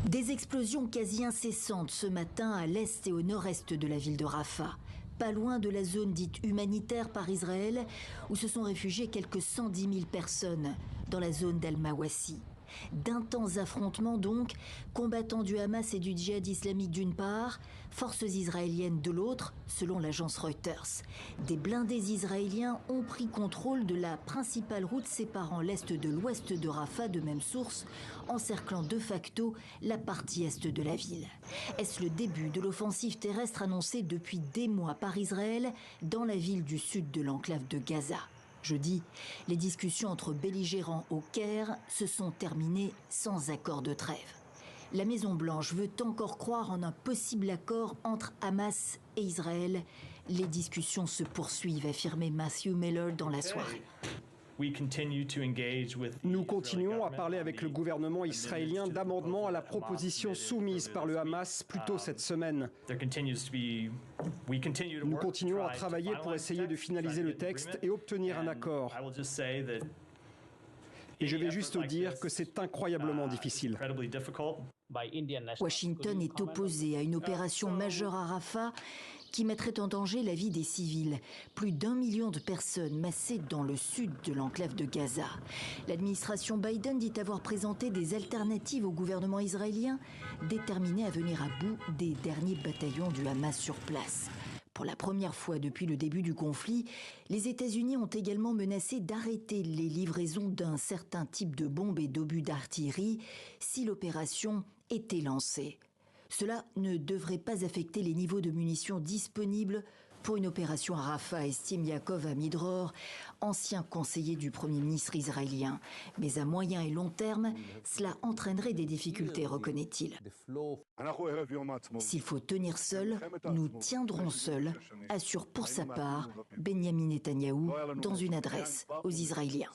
Des explosions quasi incessantes ce matin à l'est et au nord-est de la ville de Rafah, pas loin de la zone dite humanitaire par Israël, où se sont réfugiées quelques 110 000 personnes dans la zone d'Al-Mawassi. D'intenses affrontements donc, combattants du Hamas et du djihad islamique d'une part, forces israéliennes de l'autre, selon l'agence Reuters. Des blindés israéliens ont pris contrôle de la principale route séparant l'est de l'ouest de Rafah, de même source, encerclant de facto la partie est de la ville. Est-ce le début de l'offensive terrestre annoncée depuis des mois par Israël dans la ville du sud de l'enclave de Gaza ? Jeudi, les discussions entre belligérants au Caire se sont terminées sans accord de trêve. La Maison-Blanche veut encore croire en un possible accord entre Hamas et Israël. Les discussions se poursuivent, affirmait Matthew Miller dans la soirée. Nous continuons à parler avec le gouvernement israélien d'amendements à la proposition soumise par le Hamas plus tôt cette semaine. Nous continuons à travailler pour essayer de finaliser le texte et obtenir un accord. Et je vais juste dire que c'est incroyablement difficile. Washington est opposé à une opération majeure à Rafah qui mettrait en danger la vie des civils. Plus d'1 million de personnes massées dans le sud de l'enclave de Gaza. L'administration Biden dit avoir présenté des alternatives au gouvernement israélien, déterminé à venir à bout des derniers bataillons du Hamas sur place. Pour la première fois depuis le début du conflit, les États-Unis ont également menacé d'arrêter les livraisons d'un certain type de bombes et d'obus d'artillerie si l'opération était lancée. Cela ne devrait pas affecter les niveaux de munitions disponibles pour une opération à Rafah, estime Yaakov Amidror, ancien conseiller du Premier ministre israélien. Mais à moyen et long terme, cela entraînerait des difficultés, reconnaît-il. S'il faut tenir seul, nous tiendrons seuls, assure pour sa part Benyamin Netanyahou dans une adresse aux Israéliens.